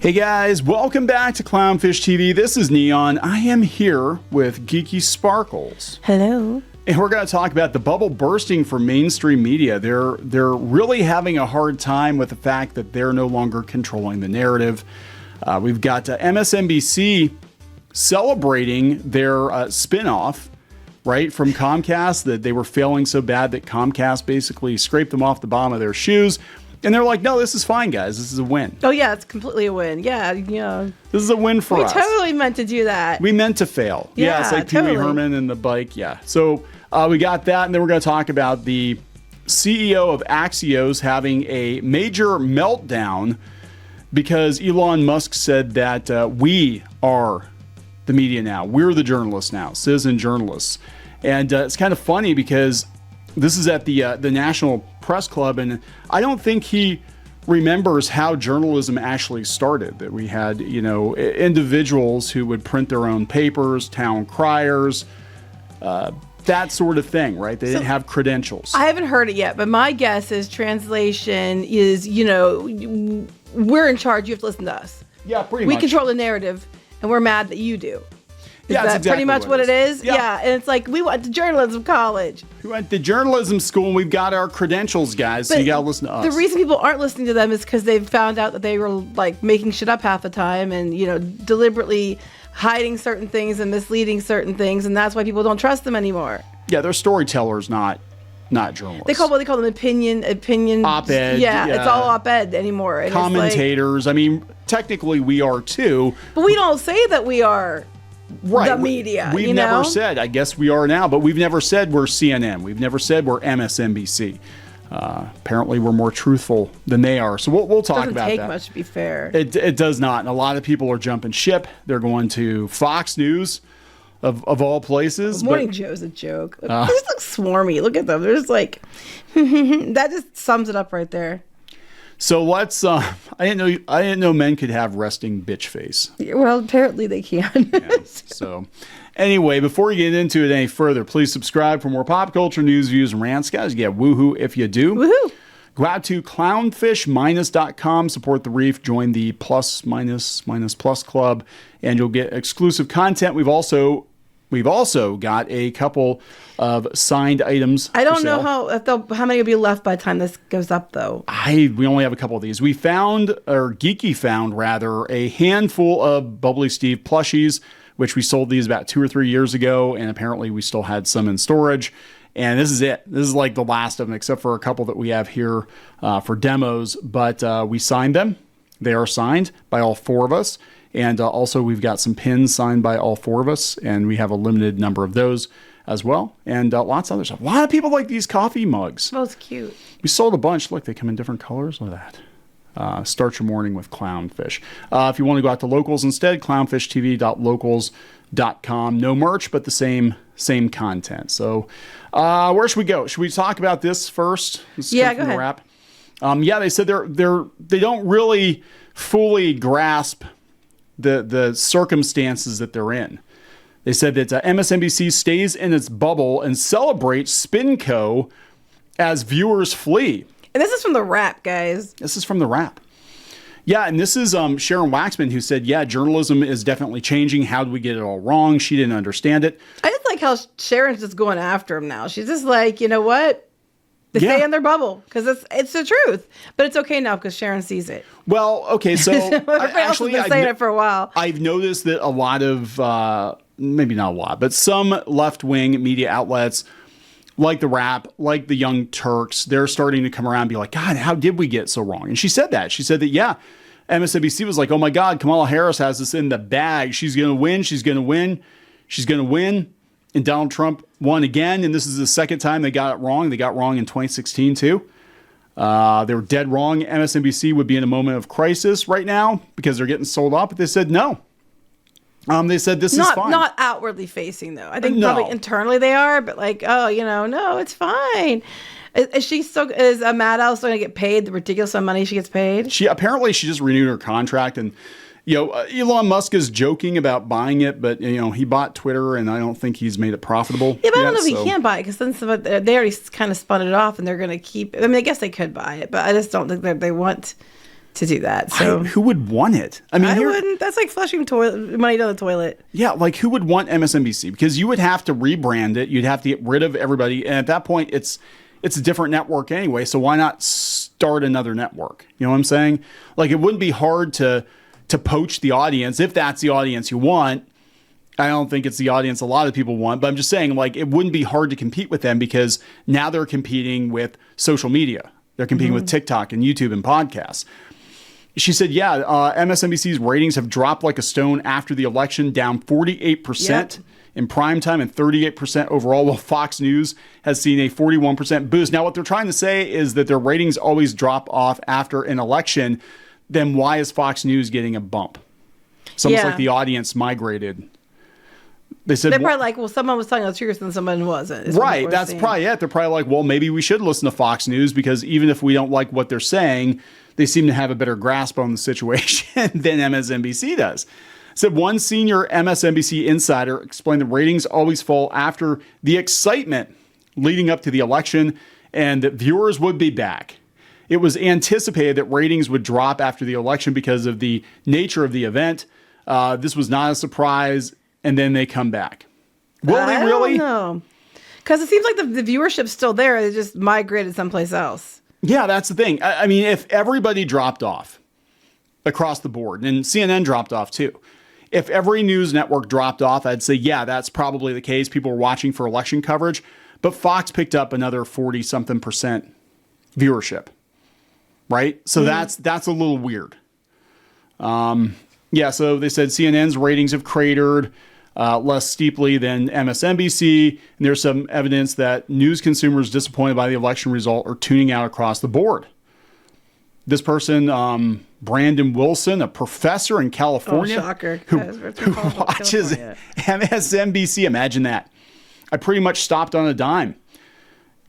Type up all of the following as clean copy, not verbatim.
Hey guys, welcome back to Clownfish TV. This is Kneon. I am here with Geeky Sparkles. Hello. And we're going to talk about the bubble bursting for mainstream media. They're really having a hard time with the fact that they're no longer controlling the narrative. We've got MSNBC celebrating their spin-off, right, from Comcast, that they were failing so bad that Comcast basically scraped them off the bottom of their shoes. And they're like, no, this is fine, guys. This is a win. Oh, yeah, it's completely a win. Yeah, yeah. This is a win for us. We totally meant to do that. We meant to fail. Yeah, it's like totally. Pee Wee Herman and the bike. Yeah. So we got that. And then we're going to talk about the CEO of Axios having a major meltdown because Elon Musk said that we are the media now. We're the journalists now, citizen journalists. And it's kind of funny because this is at the National Press Club, and I don't think he remembers how journalism actually started. That we had, individuals who would print their own papers, town criers, that sort of thing, right? They didn't have credentials. I haven't heard it yet, but my guess is translation is, we're in charge. You have to listen to us. Yeah, pretty much. We control the narrative, and we're mad that you do. Is that's that exactly pretty much what it is? Yeah. And it's like, we went to journalism college. We went to journalism school, and we've got our credentials, guys, so you got to listen to us. The reason people aren't listening to them is because they've found out that they were, like, making shit up half the time and, deliberately hiding certain things and misleading certain things, and that's why people don't trust them anymore. Yeah, they're storytellers, not journalists. They call them opinion op-ed. Yeah, it's all op-ed anymore. And commentators. I mean, technically we are too. But we don't say that we are the media. We've never said, I guess we are now, but we've never said we're CNN. We've never said we're MSNBC. Apparently we're more truthful than they are. So we'll talk about that. Doesn't take much, to be fair. It does not. And a lot of people are jumping ship. They're going to Fox News. Of all places. Morning Joe's a joke. They just look swarmy. Look at them. They're just like, that just sums it up right there. So let's, I didn't know men could have resting bitch face. Well, apparently they can. Yeah, so anyway, before you get into it any further, please subscribe for more pop culture news, views, and rants. Guys, you get woohoo if you do. Woohoo. Go out to clownfish-.com, support the reef, join the plus club, and you'll get exclusive content. We've also got a couple of signed items. I don't know how many will be left by the time this goes up, though. We only have a couple of these. Geeky found a handful of Bubbly Steve plushies, which we sold these about 2 or 3 years ago, and apparently we still had some in storage. And this is it. This is like the last of them, except for a couple that we have here for demos. But we signed them. They are signed by all 4 of us. And also we've got some pins signed by all 4 of us. And we have a limited number of those as well. And lots of other stuff. A lot of people like these coffee mugs. Oh, it's cute. We sold a bunch. Look, they come in different colors. Look at that. Start your morning with Clownfish. If you want to go out to Locals instead, clownfishtv.locals.com. No merch, but the same content. So where should we go? Should we talk about this first? Go ahead. Wrap. They said they don't really fully grasp the circumstances that they're in. They said that MSNBC stays in its bubble and celebrates SpinCo as viewers flee. And this is from the Wrap, guys. This is from the Wrap. Yeah, and this is Sharon Waxman who said, journalism is definitely changing. How did we get it all wrong? She didn't understand it. I just like how Sharon's just going after him now. She's just like, you know what? They stay in their bubble because it's the truth. But it's okay now because Sharon sees it. Well, okay, so I've been saying it for a while. I've noticed that a lot of, maybe not a lot, but some left-wing media outlets like the Wrap, like the Young Turks, they're starting to come around and be like, God, how did we get so wrong? And she said that. She said that, MSNBC was like, oh my God, Kamala Harris has this in the bag. She's going to win. She's going to win. She's going to win. And Donald Trump won again. And this is the second time they got it wrong. They got wrong in 2016 too. They were dead wrong. MSNBC would be in a moment of crisis right now because they're getting sold off. But they said no. They said this is fine. Not outwardly facing though. I think probably internally they are, but like, no, it's fine. Is Maddow still going to get paid the ridiculous amount of money she gets paid? She just renewed her contract, and Elon Musk is joking about buying it, but he bought Twitter, and I don't think he's made it profitable. Yeah, but I don't know if he can buy it because then they already kind of spun it off, and they're going to keep. I mean, I guess they could buy it, but I just don't think that they want to do that. So who would want it? I mean, I wouldn't. That's like flushing money down the toilet. Yeah, like who would want MSNBC? Because you would have to rebrand it. You'd have to get rid of everybody. And at that point, it's a different network anyway. So why not start another network? You know what I'm saying? Like, it wouldn't be hard to poach the audience if that's the audience you want. I don't think it's the audience a lot of people want, but I'm just saying, like, it wouldn't be hard to compete with them because now they're competing with social media. They're competing with TikTok and YouTube and podcasts. She said, MSNBC's ratings have dropped like a stone after the election, down 48% in prime time and 38% overall, while Fox News has seen a 41% boost. Now, what they're trying to say is that their ratings always drop off after an election. Then why is Fox News getting a bump? It's almost like the audience migrated. They said, they're probably like, well, someone was telling the truth and someone wasn't. Right. That's probably it. They're probably like, well, maybe we should listen to Fox News because even if we don't like what they're saying, they seem to have a better grasp on the situation than MSNBC does. Said one senior MSNBC insider explained the ratings always fall after the excitement leading up to the election and that viewers would be back. It was anticipated that ratings would drop after the election because of the nature of the event. This was not a surprise, and then they come back. Will they really? No, because it seems like the viewership's still there. They just migrated someplace else. Yeah, that's the thing. I mean, if everybody dropped off across the board, and CNN dropped off too, if every news network dropped off, I'd say, yeah, that's probably the case. People were watching for election coverage, but Fox picked up another 40-something% viewership, right? So that's a little weird. So they said CNN's ratings have cratered less steeply than MSNBC. And there's some evidence that news consumers disappointed by the election result are tuning out across the board. This person, Brandon Wilson, a professor in California, who watches MSNBC. Imagine that. I pretty much stopped on a dime.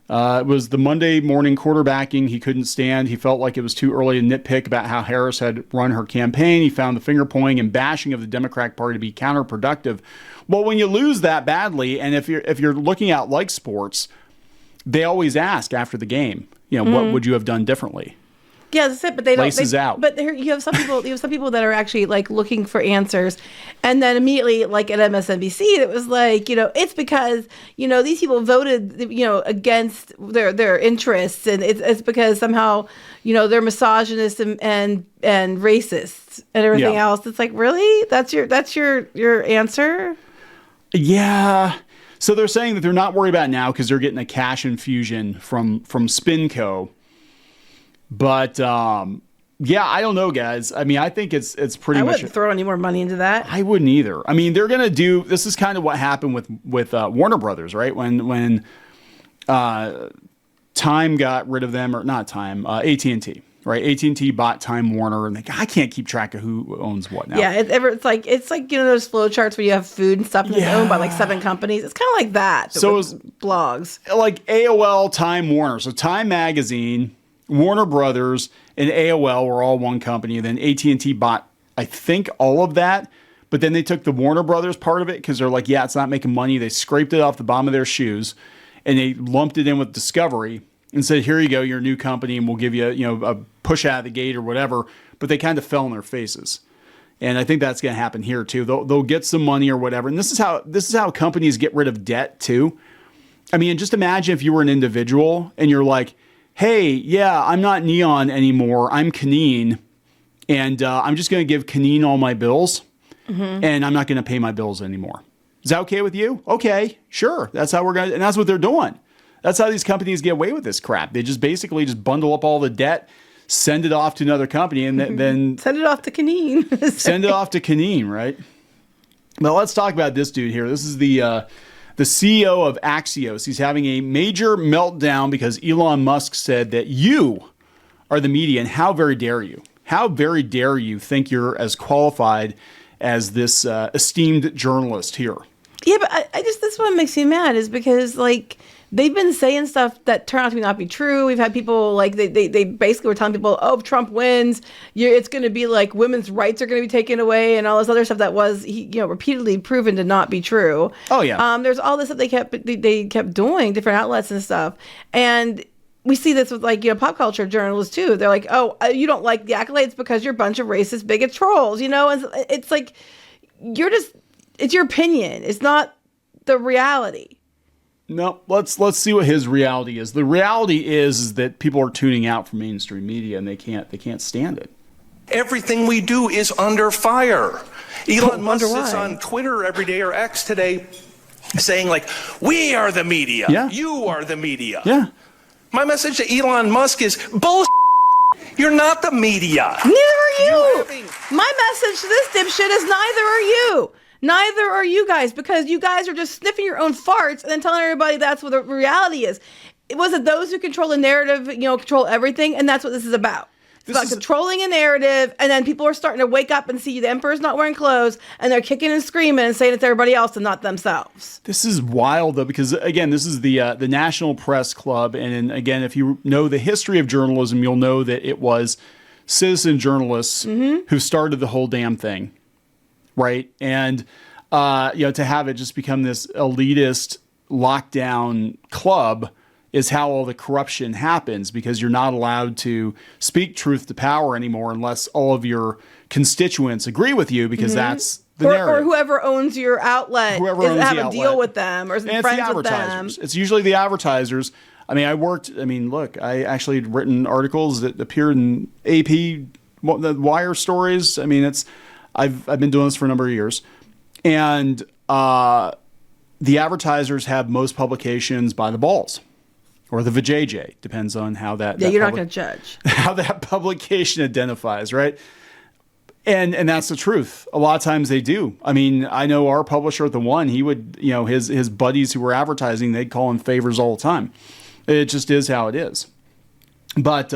It was the Monday morning quarterbacking he couldn't stand. He felt like it was too early to nitpick about how Harris had run her campaign. He found the finger pointing and bashing of the Democratic Party to be counterproductive. Well, when you lose that badly, and if you're looking at like sports, they always ask after the game, what would you have done differently? Yeah, that's it. But they don't. Laces out. But you have some people. You have some people that are actually like looking for answers, and then immediately, like at MSNBC, it was like, it's because these people voted, against their interests, and it's because somehow they're misogynist and racist and everything else. It's like, really, that's your answer. Yeah. So they're saying that they're not worried about it now because they're getting a cash infusion from Spinco. But, I don't know, guys. I mean, I think it's pretty much... I wouldn't throw any more money into that. I wouldn't either. I mean, they're going to this is kind of what happened with Warner Brothers, right? When Time got rid of them, or not Time, AT&T, right? AT&T bought Time Warner, and I can't keep track of who owns what now. Yeah, it's like those flow charts where you have food and stuff and it's owned by like 7 companies. It's kind of like that. So it was blogs. Like AOL, Time Warner. So Time Magazine... Warner Brothers and AOL were all one company. And then AT&T bought, I think, all of that. But then they took the Warner Brothers part of it because they're like, it's not making money. They scraped it off the bottom of their shoes and they lumped it in with Discovery and said, here you go, your new company, and we'll give you, a push out of the gate or whatever. But they kind of fell on their faces. And I think that's going to happen here too. They'll get some money or whatever. And this is how companies get rid of debt too. I mean, just imagine if you were an individual and you're like, hey, I'm not Kneon anymore. I'm Kneon, and I'm just going to give Kneon all my bills, and I'm not going to pay my bills anymore. Is that okay with you? Okay, sure. That's how we're going to, and that's what they're doing. That's how these companies get away with this crap. They just basically bundle up all the debt, send it off to another company, and then send it off to Kneon. Send it off to Kneon, right? Now let's talk about this dude here. This is the CEO of Axios. He's having a major meltdown because Elon Musk said that you are the media, and how very dare you? How very dare you think you're as qualified as this esteemed journalist here? Yeah, but I just, this one makes me mad is because, like, they've been saying stuff that turn out to not be true. We've had people, like, they basically were telling people, if Trump wins, it's going to be like women's rights are going to be taken away and all this other stuff that was, repeatedly proven to not be true. Oh, yeah. There's all this stuff they kept doing, different outlets and stuff. And we see this with like, pop culture journalists too. They're like, oh, you don't like the accolades because you're a bunch of racist bigot trolls, and it's like, it's your opinion. It's not the reality. No, let's see what his reality is. The reality is that people are tuning out from mainstream media and they can't stand it. Everything we do is under fire. Elon Musk sits on Twitter every day, or X today, saying like, we are the media. Yeah. You are the media. Yeah. My message to Elon Musk is bullshit. You're not the media. Neither are you. My message to this dipshit is neither are you. Neither are you guys, because you guys are just sniffing your own farts and then telling everybody that's what the reality is. It was those who control the narrative, control everything, and that's what this is about. It's about controlling a narrative, and then people are starting to wake up and see the emperor's not wearing clothes, and they're kicking and screaming and saying it's everybody else and not themselves. This is wild, though, because, again, this is the National Press Club, and again, if you know the history of journalism, you'll know that it was citizen journalists who started the whole damn thing, right? And, to have it just become this elitist lockdown club is how all the corruption happens, because you're not allowed to speak truth to power anymore unless all of your constituents agree with you, because that's the narrative. Or whoever owns your outlet have a deal with them or some friends with them. It's usually the advertisers. I actually had written articles that appeared in AP, the Wire stories. I mean, I've been doing this for a number of years. And the advertisers have most publications by the balls. Or the vajayjay, depends on how that. Yeah, you're not going to judge how that publication identifies, right? And that's the truth. A lot of times they do. I mean, I know our publisher at the One, he would, his buddies who were advertising, they'd call him favors all the time. It just is how it is. But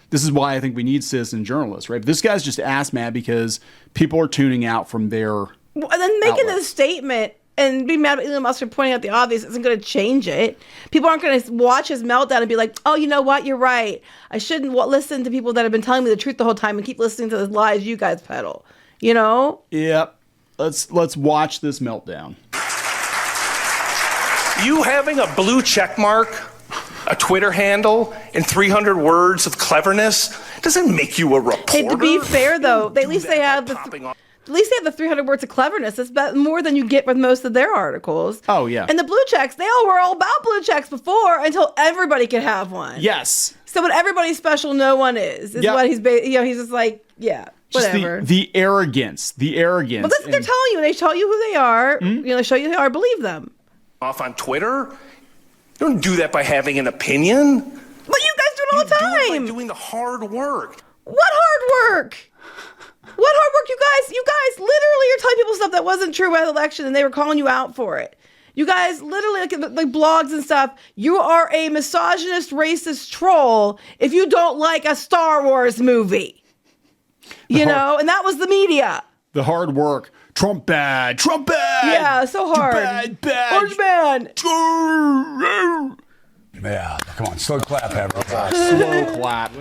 this is why I think we need citizen journalists, right? But this guy's just ass mad because people are tuning out from their. And then making outlet. this statement and being mad at Elon Musk for pointing out the obvious isn't going to change it. People aren't going to watch his meltdown and be like, oh, you know what? You're right. I shouldn't listen to people that have been telling me the truth the whole time and keep listening to the lies you guys peddle. Yep. Let's watch this meltdown. You having a blue check mark, a Twitter handle, and 300 words of cleverness doesn't make you a reporter. Hey, to be fair, though, at least they have the 300 words of cleverness. That's more than you get with most of their articles. Oh, yeah. And the blue checks, they all were all about blue checks before until everybody could have one. Yes. So when everybody's special, no one is what he's, he's just like, yeah, whatever. Just the arrogance. But that's what they're telling you. They tell you who they are. They show you who they are. Believe them. Off on Twitter? You don't do that by having an opinion. But you guys do it all the time. You do it by doing the hard work. What hard work? What hard work, you guys? You guys literally are telling people stuff that wasn't true about the election, and they were calling you out for it. You guys literally, like blogs and stuff, you are a misogynist, racist troll if you don't like a Star Wars movie. And that was the media. The hard work. Trump bad. Trump bad. Yeah, so hard. Bad. Orange man. Yeah, come on, slow clap, everybody. Slow clap.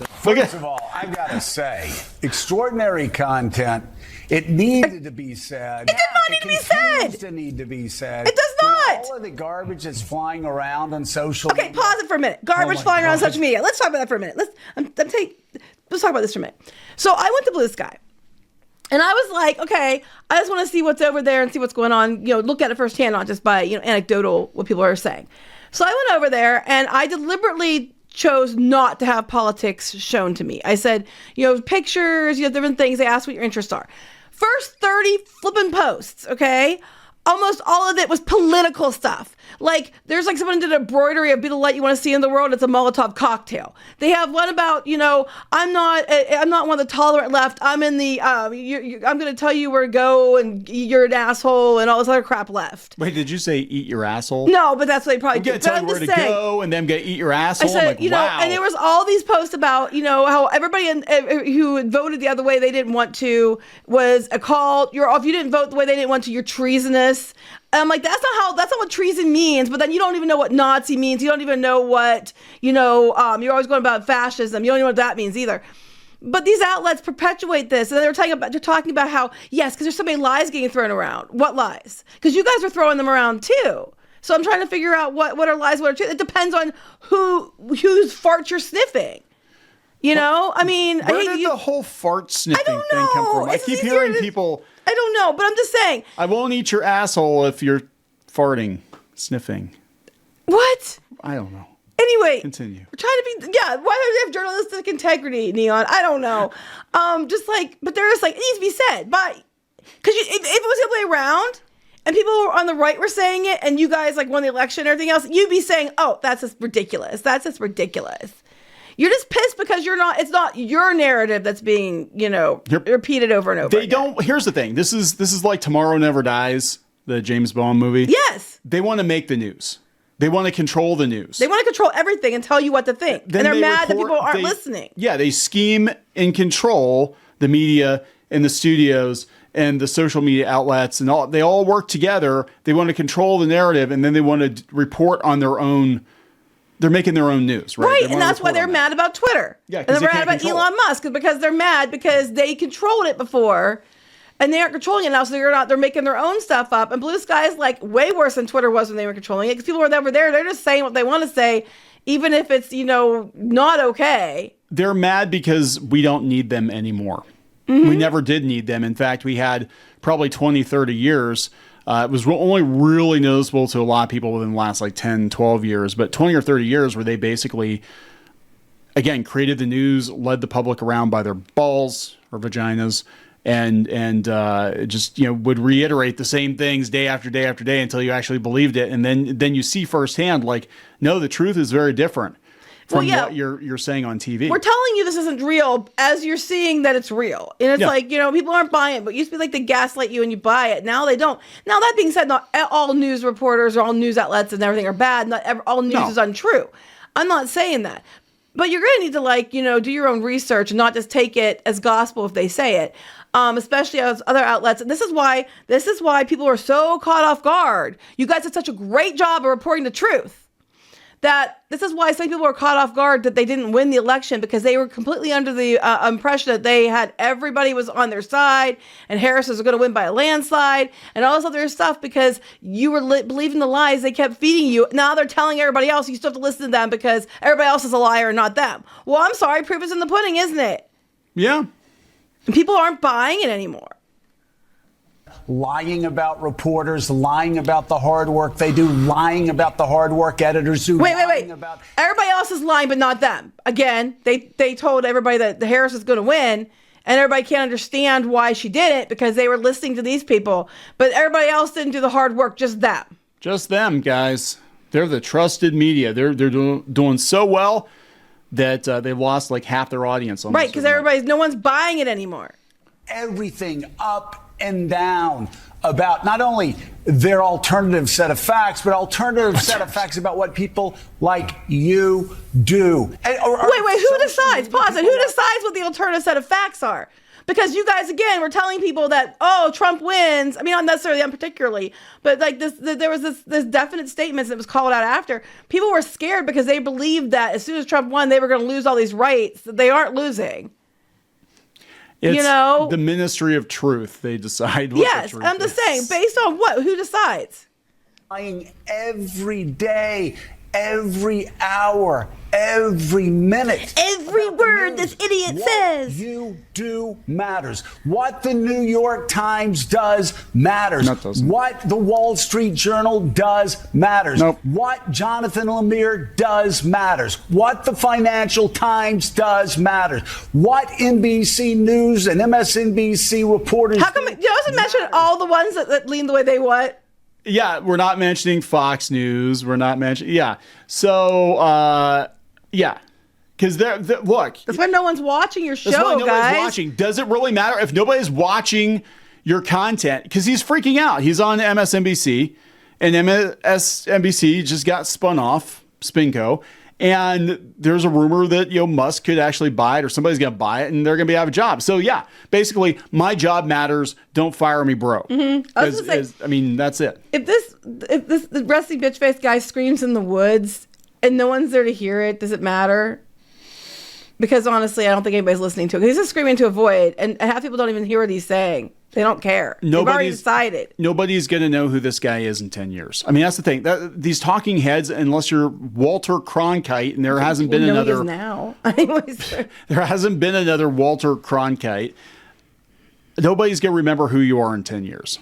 First of all, I've got to say, extraordinary content. It needed to be said. It did not need to be said. To need to be said. It does not. All of the garbage that's flying around on social Okay, media. pause it for a minute. Garbage flying around social media. Let's talk about that for a minute. Let's talk about this for a minute. So I went to Blue Sky. And I was like, okay, I just want to see what's over there and see what's going on, look at it firsthand, not just by, anecdotal, what people are saying. So I went over there and I deliberately chose not to have politics shown to me. I said, pictures, different things. They asked what your interests are. First 30 flipping posts, okay? Almost all of it was political stuff. Like, there's like someone did a embroidery of Be the Light You Want to See in the World. It's a Molotov cocktail. They have one about, I'm not one of the tolerant left. I'm in the, I'm going to tell you where to go and you're an asshole and all this other crap left. Wait, did you say eat your asshole? No, but that's what they probably I'm do. going to tell you where to go and then eat your asshole. I said, wow. And there was all these posts about, how everybody who voted the other way they didn't want to was a call. If you didn't vote the way they didn't want to, you're treasonous. And I'm like, that's not what treason means. But then you don't even know what Nazi means. You don't even know what, you're always going about fascism. You don't even know what that means either. But these outlets perpetuate this. And they're talking about how, yes, because there's so many lies getting thrown around. What lies? Because you guys are throwing them around too. So I'm trying to figure out what are lies, what are truth. It depends on whose farts you're sniffing. You know, I mean, where did the whole fart sniffing thing come from? I keep hearing people. I don't know, but I'm just saying. I won't eat your asshole if you're farting, sniffing. What? I don't know. Anyway, continue. We're trying to be, why do they have journalistic integrity, Kneon? I don't know. But they're just like, it needs to be said. Because if it was the other way around, and people on the right were saying it, and you guys like won the election and everything else, you'd be saying, oh, that's just ridiculous. That's just ridiculous. You're just pissed because it's not your narrative that's being, repeated over and over. They don't, here's the thing. This is like Tomorrow Never Dies, the James Bond movie. Yes. They want to make the news. They want to control the news. They want to control everything and tell you what to think. And they're mad that people aren't listening. Yeah, they scheme and control the media and the studios and the social media outlets and all. They all work together. They want to control the narrative, and then they want to report on their own. They're making their own news, right? Right, and that's why they're mad about Twitter. Yeah, and they're mad about Elon Musk because they're mad because they controlled it before. And they aren't controlling it now, so they're making their own stuff up. And Blue Sky is like way worse than Twitter was when they were controlling it. Because people were never there. They're just saying what they want to say, even if it's, not okay. They're mad because we don't need them anymore. Mm-hmm. We never did need them. In fact, we had probably 20, 30 years. It was only really noticeable to a lot of people within the last like 10, 12 years. But 20 or 30 years where they basically, again, created the news, led the public around by their balls or vaginas. And just would reiterate the same things day after day after day until you actually believed it, and then you see firsthand like, no, the truth is very different from what you're saying on TV. We're telling you this isn't real as you're seeing that it's real, and it's like people aren't buying it, but it used to be like they gaslight you and you buy it. Now they don't. Now that being said, not all news reporters or all news outlets and everything are bad. Not all news is untrue. I'm not saying that. But you're going to need to do your own research and not just take it as gospel if they say it. Especially as other outlets. And this is why people are so caught off guard. You guys did such a great job of reporting the truth. That this is why some people were caught off guard that they didn't win the election, because they were completely under the impression that everybody was on their side and Harris was going to win by a landslide and all this other stuff because you were believing the lies they kept feeding you. Now they're telling everybody else you still have to listen to them because everybody else is a liar and not them. Well, I'm sorry, proof is in the pudding, isn't it? Yeah. And people aren't buying it anymore. Lying about reporters, lying about the hard work they do, lying about the hard work editors do. Wait. Everybody else is lying, but not them. Again, they told everybody that the Harris was going to win, and everybody can't understand why she did it because they were listening to these people. But everybody else didn't do the hard work, just them. Just them, guys. They're the trusted media. They're doing so well that they've lost like half their audience. Right, because no one's buying it anymore. Everything up and down about not only their alternative set of facts, but alternative set of facts about what people like you do. Wait, who decides? Pause it. Who decides what the alternative set of facts are? Because you guys, again, were telling people that, Trump wins. I mean, not necessarily them particularly, but like there was this definite statements that was called out after. People were scared because they believed that as soon as Trump won, they were going to lose all these rights that they aren't losing. It's the ministry of truth. They decide what the truth is. Yes, I'm just saying, based on what? Who decides? Lying every day, every hour, every minute. Every word this idiot says. What you do matters. What the New York Times does matters. No, it doesn't. What the Wall Street Journal does matters. Nope. What Jonathan Lemire does matters. What the Financial Times does matters. What NBC News and MSNBC reporters How come you doesn't mention all the ones that lean the way they what? Yeah, we're not mentioning Fox News. We're not mentioning. Yeah. So, yeah. Because look. That's why no one's watching your show, that's why nobody's guys. watching. Does it really matter if nobody's watching your content? Because he's freaking out. He's on MSNBC, and MSNBC just got spun off, Spinco. And there's a rumor that Musk could actually buy it, or somebody's going to buy it, and they're going to be out of a job. So yeah, basically, my job matters. Don't fire me, bro. Mm-hmm. I mean, that's it. If the rusty bitch face guy screams in the woods and no one's there to hear it, does it matter? Because honestly, I don't think anybody's listening to it. He's just screaming into a void, and half people don't even hear what he's saying. They don't care. They've already decided. Nobody's going to know who this guy is in 10 years. I mean, that's the thing. These talking heads, unless you're Walter Cronkite, and there hasn't been another. He is now. Anyways, there hasn't been another Walter Cronkite. Nobody's going to remember who you are in 10 years.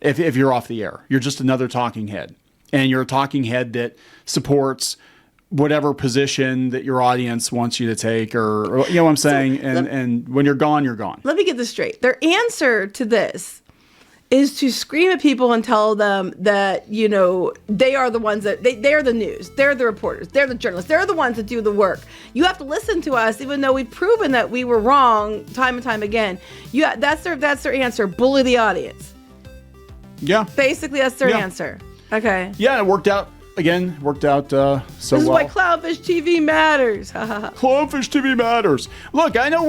If you're off the air, you're just another talking head, and you're a talking head that supports whatever position that your audience wants you to take, or you know what I'm saying? And when you're gone, you're gone. Let me get this straight. Their answer to this is to scream at people and tell them that, you know, they are the ones that they're the news. They're the reporters. They're the journalists. They're the ones that do the work. You have to listen to us, even though we've proven that we were wrong time and time again. That's their answer. Bully the audience. Yeah. Basically, that's their answer. Okay. Yeah, it worked out. Again, worked out so well. This is why Clownfish TV matters. Clownfish TV matters. Look, I know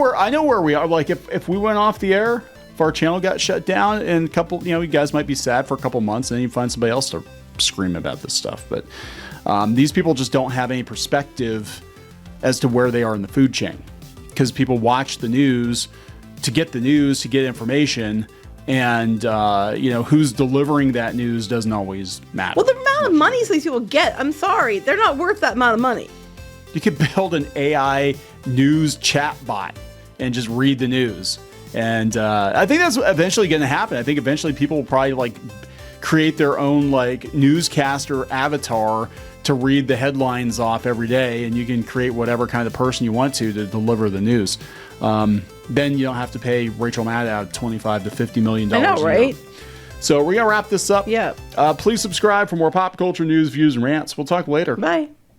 where we are. Like, if we went off the air, if our channel got shut down, and a couple, you know, you guys might be sad for a couple months, and then you find somebody else to scream about this stuff. But these people just don't have any perspective as to where they are in the food chain, because people watch the news to get information. And, you know, who's delivering that news doesn't always matter. Well, the amount of money these people get, I'm sorry, they're not worth that amount of money. You could build an AI news chat bot and just read the news. And I think that's eventually going to happen. I think eventually people will probably, like, create their own, like, newscaster avatar to read the headlines off every day. And you can create whatever kind of person you want to deliver the news. Then you don't have to pay Rachel Maddow $25 to $50 million. I know, right? So we're going to wrap this up. Yeah. Please subscribe for more pop culture news, views, and rants. We'll talk later. Bye.